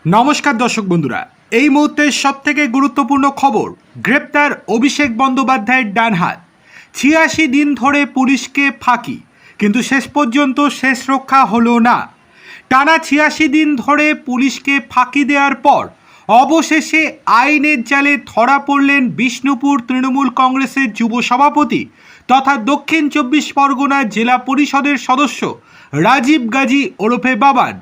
নমস্কার দর্শক বন্ধুরা, এই মুহূর্তের সবথেকে গুরুত্বপূর্ণ খবর, গ্রেপ্তার অভিষেক বন্দ্যোপাধ্যায়ের ডান হাত। ৮৬ দিন ধরে পুলিশকে ফাঁকি, কিন্তু শেষ পর্যন্ত শেষ রক্ষা হলো না। টানা ৮৬ দিন ধরে পুলিশকে ফাঁকি দেওয়ার পর অবশেষে আইনের জালে ধরা পড়লেন বিষ্ণুপুর তৃণমূল কংগ্রেসের যুব সভাপতি তথা দক্ষিণ ২৪ পরগনা জেলা পরিষদের সদস্য রাজীব গাজী ওরফে বাবান।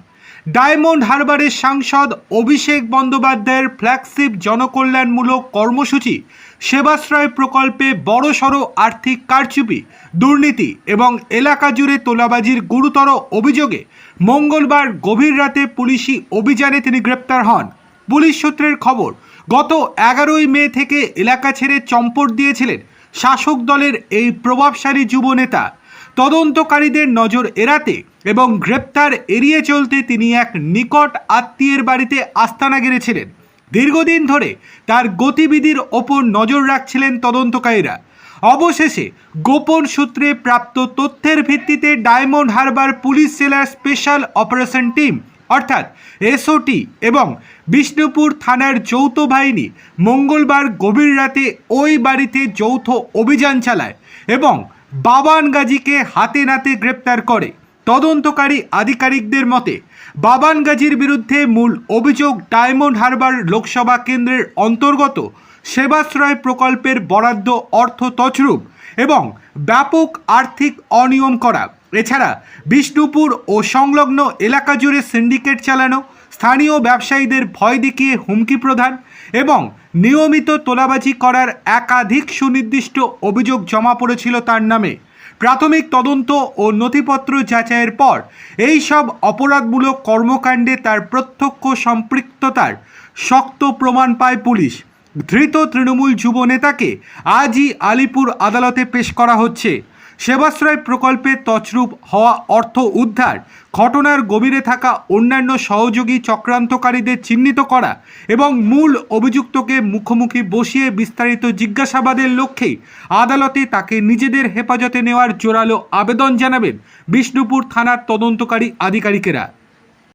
ডায়মন্ড হারবারের সাংসদ অভিষেক বন্দ্যোপাধ্যায়ের ফ্ল্যাগশিপ জনকল্যাণমূলক কর্মসূচি সেবাশ্রয় প্রকল্পে বড়সড় আর্থিক কারচুপি, দুর্নীতি এবং এলাকা জুড়ে তোলাবাজির গুরুতর অভিযোগে মঙ্গলবার গভীর রাতে পুলিশি অভিযানে তিনি গ্রেপ্তার হন। পুলিশ সূত্রের খবর, গত ১১ই মে থেকে এলাকা ছেড়ে চম্পট দিয়েছিলেন শাসক দলের এই প্রভাবশালী যুব নেতা। তদন্তকারীদের নজর এড়াতে এবং গ্রেপ্তার এড়িয়ে চলতে তিনি এক নিকট আত্মীয়ের বাড়িতে আস্তানা গেড়েছিলেন। দীর্ঘদিন ধরে তার গতিবিধির ওপর নজর রাখছিলেন তদন্তকারীরা। অবশেষে গোপন সূত্রে প্রাপ্ত তথ্যের ভিত্তিতে ডায়মন্ড হারবার পুলিশ জেলার স্পেশাল অপারেশন টিম অর্থাৎ এসওটি এবং বিষ্ণুপুর থানার যৌথ বাহিনী মঙ্গলবার গভীর রাতে ওই বাড়িতে যৌথ অভিযান চালায় এবং বাবান গাজীকে হাতে নাতে গ্রেপ্তার করে। তদন্তকারী আধিকারিকদের মতে বাবান গাজীর বিরুদ্ধে মূল অভিযোগ ডায়মন্ড হারবার লোকসভা কেন্দ্রের অন্তর্গত সেবাশ্রয় প্রকল্পের বরাদ্দ অর্থ তছরূপ এবং ব্যাপক আর্থিক অনিয়ম করা। এছাড়া বিষ্ণুপুর ও সংলগ্ন এলাকা জুড়ে সিন্ডিকেট চালানো, স্থানীয় ব্যবসায়ীদের ভয় দেখিয়ে হুমকি প্রদান এবং নিয়মিত তোলাবাজি করার একাধিক সুনির্দিষ্ট অভিযোগ জমা পড়েছিল তার নামে। প্রাথমিক তদন্ত ও নথিপত্র যাচাইয়ের পর এই সব অপরাধমূলক কর্মকাণ্ডে তার প্রত্যক্ষ সম্পৃক্ততার শক্ত প্রমাণ পায় পুলিশ। ধৃত তৃণমূল যুব নেতাকে আজই আলিপুর আদালতে পেশ করা হচ্ছে। সেবাশ্রয় প্রকল্পে তছরূপ হওয়া অর্থ উদ্ধার, ঘটনার গভীরে থাকা অন্যান্য সহযোগী চক্রান্তকারীদের চিহ্নিত করা এবং মূল অভিযুক্তকে মুখোমুখি বসিয়ে বিস্তারিত জিজ্ঞাসাবাদের লক্ষ্যেই আদালতে তাকে নিজেদের হেফাজতে নেওয়ার জোরালো আবেদন জানাবেন বিষ্ণুপুর থানার তদন্তকারী আধিকারিকেরা।